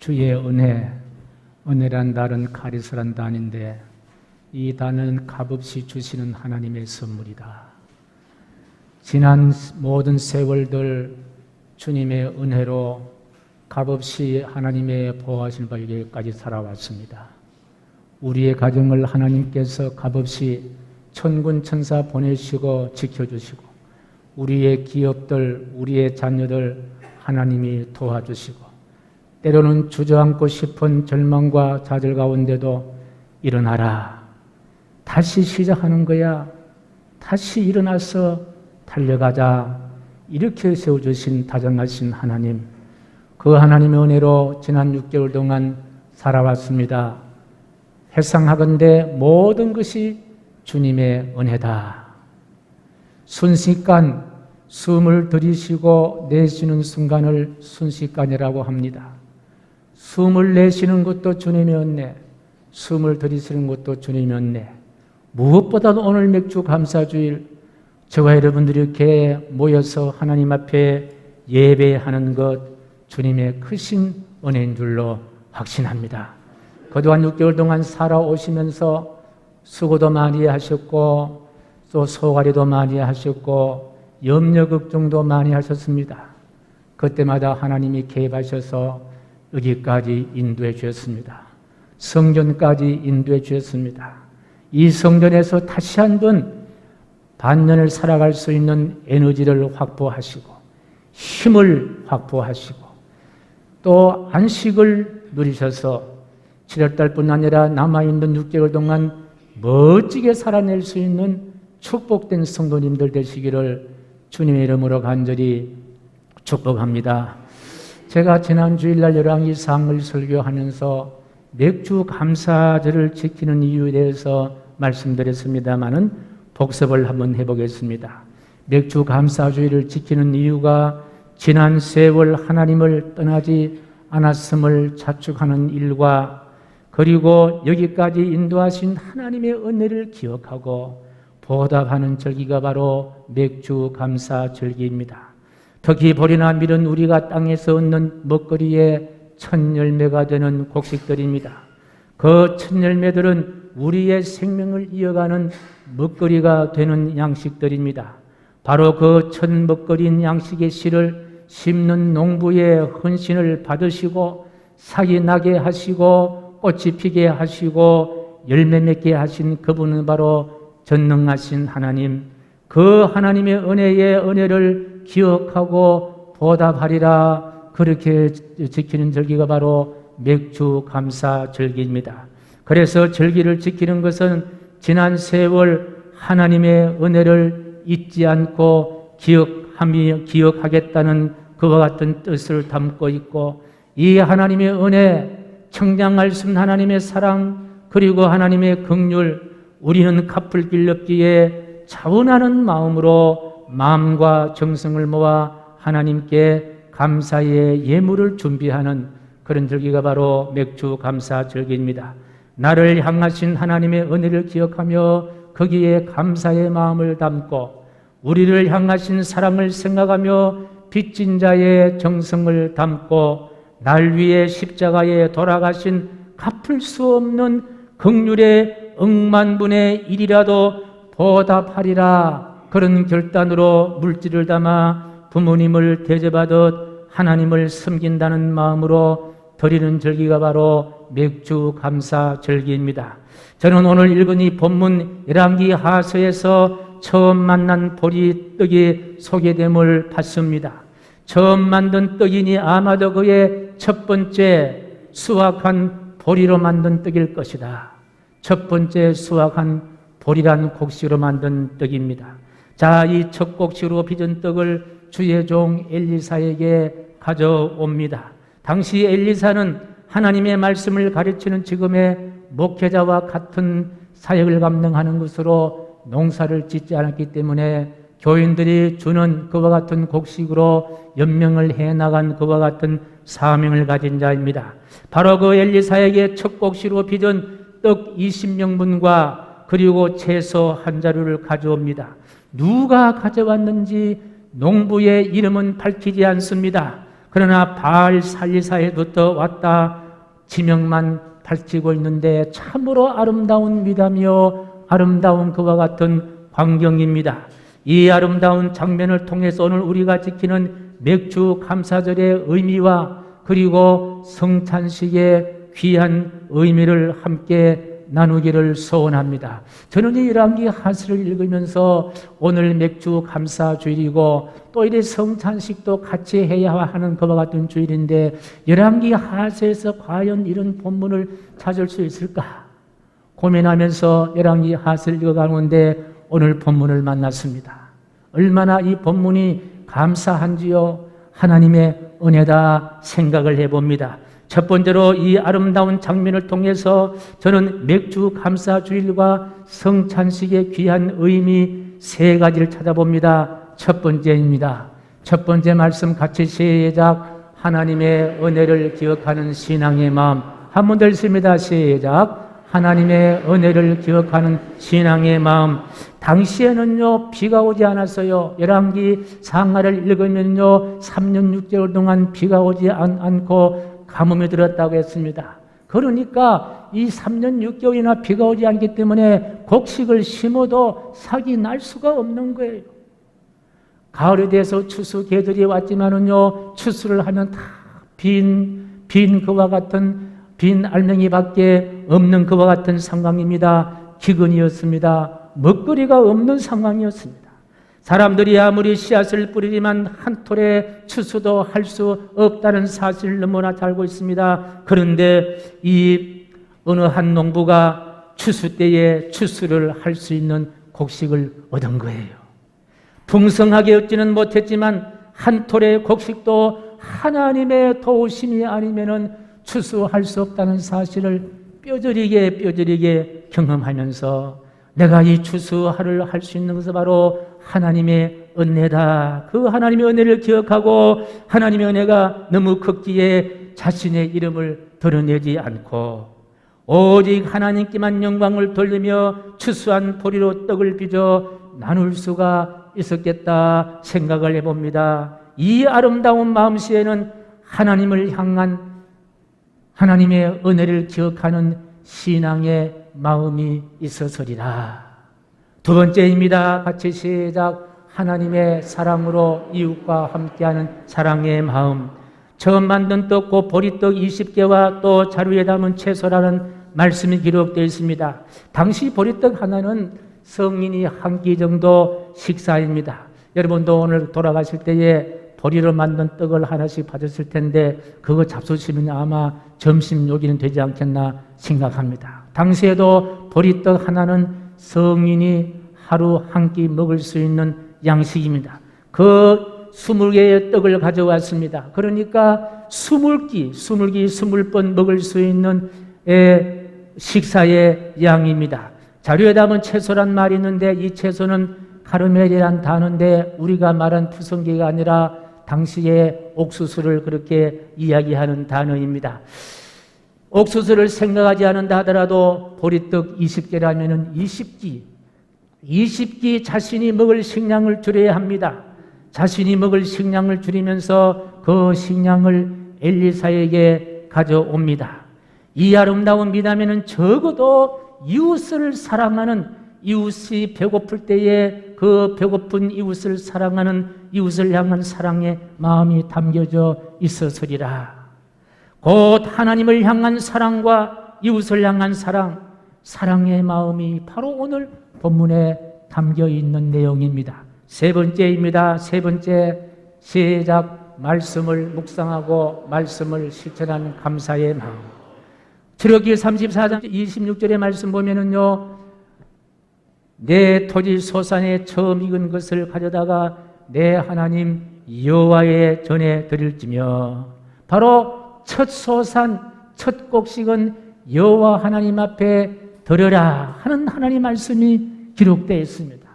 주의 은혜란 단은 카리스란 단인데 이 단은 값없이 주시는 하나님의 선물이다. 지난 모든 세월들 주님의 은혜로 값없이 하나님의 보호하신 바에게까지 살아왔습니다. 우리의 가정을 하나님께서 값없이 천군 천사 보내시고 지켜주시고 우리의 기업들, 우리의 자녀들 하나님이 도와주시고 때로는 주저앉고 싶은 절망과 좌절 가운데도 일어나라. 다시 시작하는 거야. 다시 일어나서 달려가자. 이렇게 세워주신 다정하신 하나님. 그 하나님의 은혜로 지난 6개월 동안 살아왔습니다. 회상하건대 모든 것이 주님의 은혜다. 순식간 숨을 들이쉬고 내쉬는 순간을 순식간이라고 합니다. 숨을 내쉬는 것도 주님의 은혜, 숨을 들이쉬는 것도 주님의 은혜. 무엇보다도 오늘 맥주 감사주일 저와 여러분들이 이렇게 모여서 하나님 앞에 예배하는 것 주님의 크신 은혜인 줄로 확신합니다. 그동안 6개월 동안 살아오시면서 수고도 많이 하셨고 또 소가리도 많이 하셨고 염려 걱정도 많이 하셨습니다. 그때마다 하나님이 개입하셔서 여기까지 인도해 주셨습니다. 성전까지 인도해 주셨습니다. 이 성전에서 다시 한번 반년을 살아갈 수 있는 에너지를 확보하시고 힘을 확보하시고 또 안식을 누리셔서 7월달뿐 아니라 남아있는 6개월 동안 멋지게 살아낼 수 있는 축복된 성도님들 되시기를 주님의 이름으로 간절히 축복합니다. 제가 지난 주일날 열왕기 상을 설교하면서 맥주 감사절을 지키는 이유에 대해서 말씀드렸습니다마는 복습을 한번 해보겠습니다. 맥주 감사주의를 지키는 이유가 지난 세월 하나님을 떠나지 않았음을 자축하는 일과 그리고 여기까지 인도하신 하나님의 은혜를 기억하고 보답하는 절기가 바로 맥주 감사 절기입니다. 특히 보리나 밀은 우리가 땅에서 얻는 먹거리의 첫 열매가 되는 곡식들입니다. 그 첫 열매들은 우리의 생명을 이어가는 먹거리가 되는 양식들입니다. 바로 그 첫 먹거리인 양식의 씨를 심는 농부의 헌신을 받으시고 싹이 나게 하시고 꽃이 피게 하시고 열매 맺게 하신 그분은 바로 전능하신 하나님, 그 하나님의 은혜를 기억하고 보답하리라. 그렇게 지키는 절기가 바로 맥주 감사 절기입니다. 그래서 절기를 지키는 것은 지난 세월 하나님의 은혜를 잊지 않고 기억하겠다는 그와 같은 뜻을 담고 있고 이 하나님의 은혜, 청량할 수 없는 하나님의 사랑 그리고 하나님의 긍휼 우리는 갚을 길 없기에 자원하는 마음으로 마음과 정성을 모아 하나님께 감사의 예물을 준비하는 그런 절기가 바로 맥주 감사 절기입니다. 나를 향하신 하나님의 은혜를 기억하며 거기에 감사의 마음을 담고 우리를 향하신 사랑을 생각하며 빚진 자의 정성을 담고 날 위해 십자가에 돌아가신 갚을 수 없는 긍휼의 억만분의 1이라도 보답하리라. 그런 결단으로 물질을 담아 부모님을 대접하듯 하나님을 섬긴다는 마음으로 드리는 절기가 바로 맥주 감사 절기입니다. 저는 오늘 읽은 이 본문 열왕기 하서에서 처음 만난 보리떡이 소개됨을 봤습니다. 처음 만든 떡이니 아마도 그의 첫 번째 수확한 보리로 만든 떡일 것이다. 첫 번째 수확한 보리란 곡식으로 만든 떡입니다. 자, 이 첫 곡식으로 빚은 떡을 주의 종 엘리사에게 가져옵니다. 당시 엘리사는 하나님의 말씀을 가르치는 지금의 목회자와 같은 사역을 감당하는 것으로 농사를 짓지 않았기 때문에 교인들이 주는 그와 같은 곡식으로 연명을 해나간 그와 같은 사명을 가진 자입니다. 바로 그 엘리사에게 첫 곡식으로 빚은 떡 20명분과 그리고 채소 한 자루를 가져옵니다. 누가 가져왔는지 농부의 이름은 밝히지 않습니다. 그러나 바알 살리사에부터 왔다 지명만 밝히고 있는데 참으로 아름다운 미담이요 아름다운 그와 같은 광경입니다. 이 아름다운 장면을 통해서 오늘 우리가 지키는 맥주 감사절의 의미와 그리고 성찬식의 귀한 의미를 함께 나누기를 소원합니다. 저는 이 열왕기 하스를 읽으면서 오늘 맥주 감사 주일이고 또 이래 성찬식도 같이 해야 하는 것과 같은 주일인데 열왕기 하스에서 과연 이런 본문을 찾을 수 있을까 고민하면서 열왕기 하스를 읽어가는데 오늘 본문을 만났습니다. 얼마나 이 본문이 감사한지요 하나님의 은혜다 생각을 해봅니다. 첫 번째로 이 아름다운 장면을 통해서 저는 맥주 감사 주일과 성찬식의 귀한 의미 세 가지를 찾아봅니다. 첫 번째입니다. 첫 번째 말씀 같이 시작. 하나님의 은혜를 기억하는 신앙의 마음. 한 번 더 읽습니다. 시작. 하나님의 은혜를 기억하는 신앙의 마음. 당시에는요 비가 오지 않았어요. 열왕기 상하를 읽으면요 3년 6개월 동안 비가 오지 않고 가뭄이 들었다고 했습니다. 그러니까 이 3년 6개월이나 비가 오지 않기 때문에 곡식을 심어도 삭이 날 수가 없는 거예요. 가을에 대해서 추수 계절이 왔지만은요 추수를 하면 다 빈 그와 같은 빈 알맹이밖에 없는 그와 같은 상황입니다. 기근이었습니다. 먹거리가 없는 상황이었습니다. 사람들이 아무리 씨앗을 뿌리지만 한 톨의 추수도 할 수 없다는 사실을 너무나 잘 알고 있습니다. 그런데 이 어느 한 농부가 추수 때에 추수를 할 수 있는 곡식을 얻은 거예요. 풍성하게 얻지는 못했지만 한 톨의 곡식도 하나님의 도우심이 아니면은 추수할 수 없다는 사실을 뼈저리게 경험하면서 내가 이 추수를 할 수 있는 것은 바로 하나님의 은혜다. 그 하나님의 은혜를 기억하고 하나님의 은혜가 너무 컸기에 자신의 이름을 드러내지 않고 오직 하나님께만 영광을 돌리며 추수한 보리로 떡을 빚어 나눌 수가 있었겠다 생각을 해봅니다. 이 아름다운 마음씨에는 하나님을 향한 하나님의 은혜를 기억하는 신앙의 마음이 있어서리라. 두 번째입니다. 같이 시작. 하나님의 사랑으로 이웃과 함께하는 사랑의 마음. 처음 만든 떡 곧 보리떡 20개와 또 자루에 담은 채소라는 말씀이 기록되어 있습니다. 당시 보리떡 하나는 성인이 한 끼 정도 식사입니다. 여러분도 오늘 돌아가실 때에 보리로 만든 떡을 하나씩 받았을 텐데 그거 잡수시면 아마 점심 요기는 되지 않겠나 생각합니다. 당시에도 보리떡 하나는 성인이 하루 한 끼 먹을 수 있는 양식입니다. 그 20개의 떡을 가져왔습니다. 그러니까 20끼 20번 먹을 수 있는 식사의 양입니다. 자료에 담은 채소란 말이 있는데 이 채소는 카르멜이란 단어인데 우리가 말한 푸성기가 아니라 당시의 옥수수를 그렇게 이야기하는 단어입니다. 옥수수를 생각하지 않는다 하더라도 보리떡 20개라면 20끼 자신이 먹을 식량을 줄여야 합니다. 자신이 먹을 식량을 줄이면서 그 식량을 엘리사에게 가져옵니다. 이 아름다운 미담에는 적어도 이웃을 사랑하는, 이웃이 배고플 때에 그 배고픈 이웃을 사랑하는, 이웃을 향한 사랑의 마음이 담겨져 있었으리라. 곧 하나님을 향한 사랑과 이웃을 향한 사랑, 사랑의 마음이 바로 오늘 본문에 담겨 있는 내용입니다. 세 번째입니다. 세 번째, 시작. 말씀을 묵상하고 말씀을 실천하는 감사의 마음. 출애굽기 34장 26절의 말씀 보면은요, 내 토지 소산에 처음 익은 것을 가져다가 내 하나님 여호와의 전에 드릴지며, 바로 첫 소산, 첫 곡식은 여호와 하나님 앞에 드려라 하는 하나님 말씀이 기록되어 있습니다.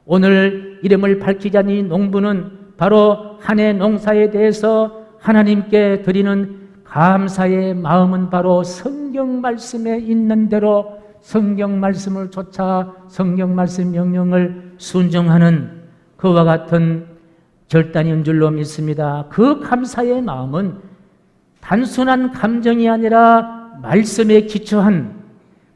오늘 이름을 밝히지 않은 이 농부는 바로 한 해 농사에 대해서 하나님께 드리는 감사의 마음은 바로 성경 말씀에 있는 대로 성경 말씀을 쫓아 성경 말씀 명령을 순종하는 그와 같은 결단인 줄로 믿습니다. 그 감사의 마음은 단순한 감정이 아니라 말씀에 기초한,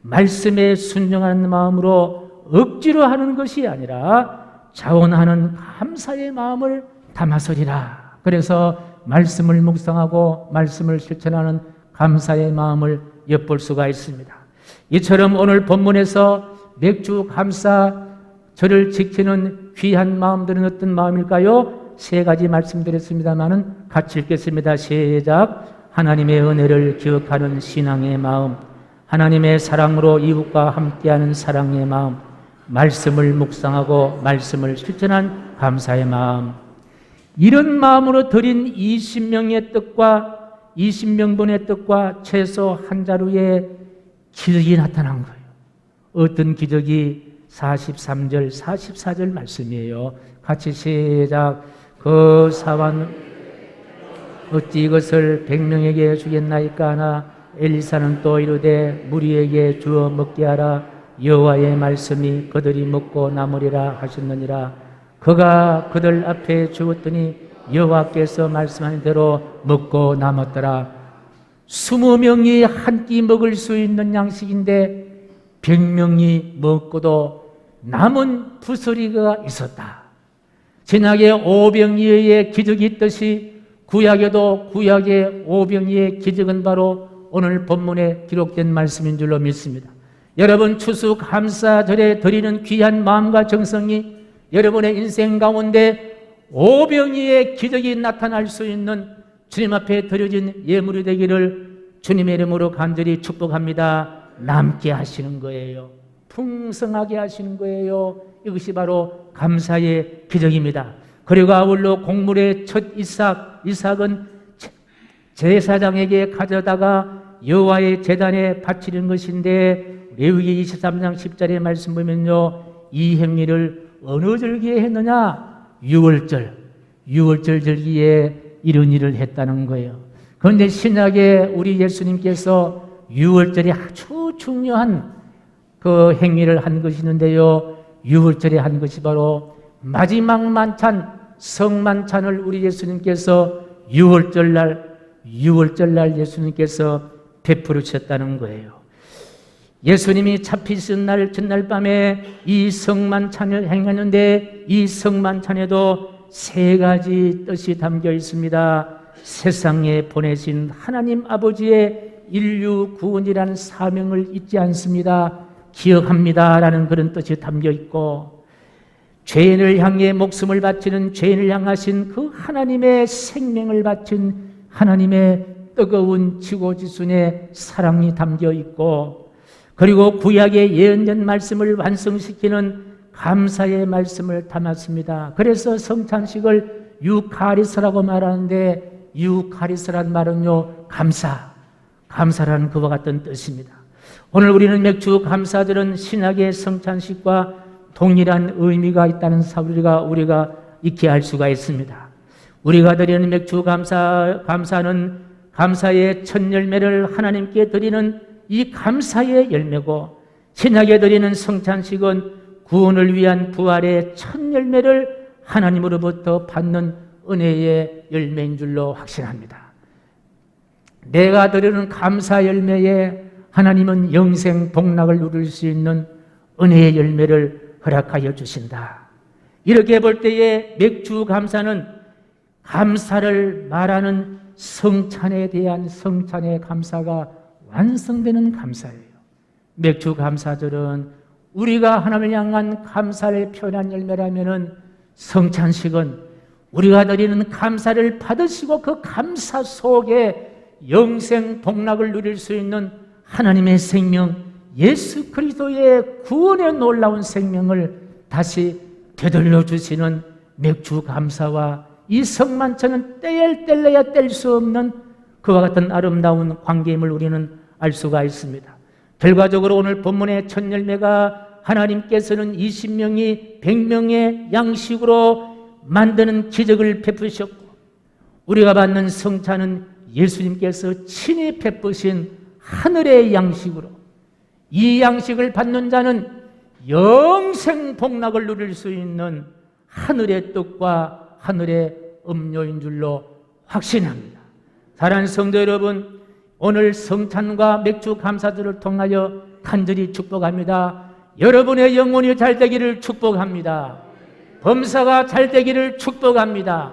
말씀에 순종하는 마음으로 억지로 하는 것이 아니라 자원하는 감사의 마음을 담아서리라. 그래서 말씀을 묵상하고 말씀을 실천하는 감사의 마음을 엿볼 수가 있습니다. 이처럼 오늘 본문에서 맥주 감사절을 지키는 귀한 마음들은 어떤 마음일까요? 세 가지 말씀드렸습니다마는 같이 읽겠습니다. 시작. 하나님의 은혜를 기억하는 신앙의 마음, 하나님의 사랑으로 이웃과 함께하는 사랑의 마음, 말씀을 묵상하고 말씀을 실천한 감사의 마음. 이런 마음으로 드린 20명의 떡과 20명분의 떡과 채소 한 자루에 기적이 나타난 거예요. 어떤 기적이? 43절, 44절 말씀이에요. 같이 시작. 그 사원 어찌 이것을 100명에게 주겠나이까 하나 엘리사는 또 이르되 무리에게 주어 먹게 하라. 여호와의 말씀이 그들이 먹고 남으리라 하셨느니라. 그가 그들 앞에 주었더니 여호와께서 말씀하신 대로 먹고 남았더라. 20명이 한 끼 먹을 수 있는 양식인데 100명이 먹고도 남은 부스러기가 있었다. 신약에 오병이어의 기적이 있듯이 구약에도 구약의 오병이의 기적은 바로 오늘 본문에 기록된 말씀인 줄로 믿습니다. 여러분 추수감사절에 드리는 귀한 마음과 정성이 여러분의 인생 가운데 오병이의 기적이 나타날 수 있는 주님 앞에 드려진 예물이 되기를 주님의 이름으로 간절히 축복합니다. 남게 하시는 거예요. 풍성하게 하시는 거예요. 이것이 바로 감사의 기적입니다. 그리고 아울러 곡물의 첫 이삭은 제사장에게 가져다가 여호와의 제단에 바치는 것인데 레위기 23장 10절의 말씀 보면요, 이 행위를 어느 절기에 했느냐? 6월절 절기에 이런 일을 했다는 거예요. 그런데 신약에 우리 예수님께서 6월절에 아주 중요한 그 행위를 한 것이 있는데요, 6월절에 한 것이 바로 마지막 만찬, 성만찬을 우리 예수님께서 6월절 날 예수님께서 베풀으셨다는 거예요. 예수님이 잡히신 날 전날 밤에 이 성만찬을 행하는데 이 성만찬에도 세 가지 뜻이 담겨 있습니다. 세상에 보내신 하나님 아버지의 인류 구원이라는 사명을 잊지 않습니다. 기억합니다라는 그런 뜻이 담겨 있고, 죄인을 향해 목숨을 바치는 죄인을 향하신 그 하나님의 생명을 바친 하나님의 뜨거운 지고지순의 사랑이 담겨 있고, 그리고 구약의 예언된 말씀을 완성시키는 감사의 말씀을 담았습니다. 그래서 성찬식을 유카리스라고 말하는데, 유카리스란 말은요, 감사라는 그와 같은 뜻입니다. 오늘 우리는 맥주 감사절은 신약의 성찬식과 동일한 의미가 있다는 사실을 우리가 익히 알 수가 있습니다. 우리가 드리는 맥주 감사는 감사의 첫 열매를 하나님께 드리는 이 감사의 열매고, 신약에 드리는 성찬식은 구원을 위한 부활의 첫 열매를 하나님으로부터 받는 은혜의 열매인 줄로 확신합니다. 내가 드리는 감사 열매에 하나님은 영생 복락을 누릴 수 있는 은혜의 열매를 허락하여 주신다. 이렇게 볼 때에 맥주 감사는 감사를 말하는 성찬에 대한 성찬의 감사가 완성되는 감사예요. 맥주 감사절은 우리가 하나님을 향한 감사를 표현한 열매라면은, 성찬식은 우리가 드리는 감사를 받으시고 그 감사 속에 영생 복락을 누릴 수 있는 하나님의 생명, 예수 그리스도의 구원의 놀라운 생명을 다시 되돌려 주시는 맥주 감사와 이 성만찬은 뗄래야 뗄 수 없는 그와 같은 아름다운 관계임을 우리는 알 수가 있습니다. 결과적으로 오늘 본문의 첫 열매가 하나님께서는 20명이 100명의 양식으로 만드는 기적을 베푸셨고, 우리가 받는 성찬은 예수님께서 친히 베푸신 하늘의 양식으로, 이 양식을 받는 자는 영생 복락을 누릴 수 있는 하늘의 떡과 하늘의 음료인 줄로 확신합니다. 사랑하는 성도 여러분, 오늘 성찬과 맥주 감사절을 통하여 간절히 축복합니다. 여러분의 영혼이 잘 되기를 축복합니다. 범사가 잘 되기를 축복합니다.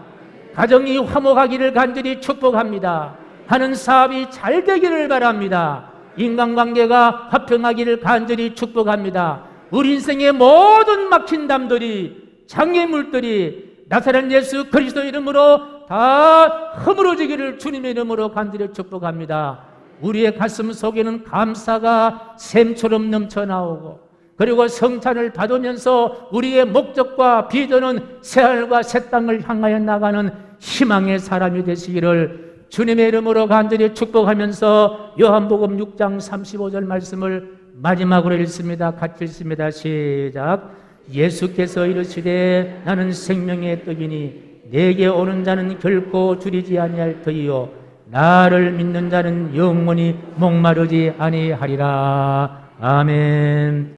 가정이 화목하기를 간절히 축복합니다. 하는 사업이 잘 되기를 바랍니다. 인간관계가 화평하기를 간절히 축복합니다. 우리 인생의 모든 막힌 담들이, 장애물들이 나사렛 예수 그리스도 이름으로 다 허물어지기를 주님의 이름으로 간절히 축복합니다. 우리의 가슴 속에는 감사가 샘처럼 넘쳐나오고, 그리고 성찬을 받으면서 우리의 목적과 비전은 새하늘과 새 땅을 향하여 나가는 희망의 사람이 되시기를 주님의 이름으로 간절히 축복하면서 요한복음 6장 35절 말씀을 마지막으로 읽습니다. 같이 읽습니다. 시작. 예수께서 이르시되 나는 생명의 떡이니 내게 오는 자는 결코 줄이지 아니할 터이요 나를 믿는 자는 영원히 목마르지 아니하리라. 아멘.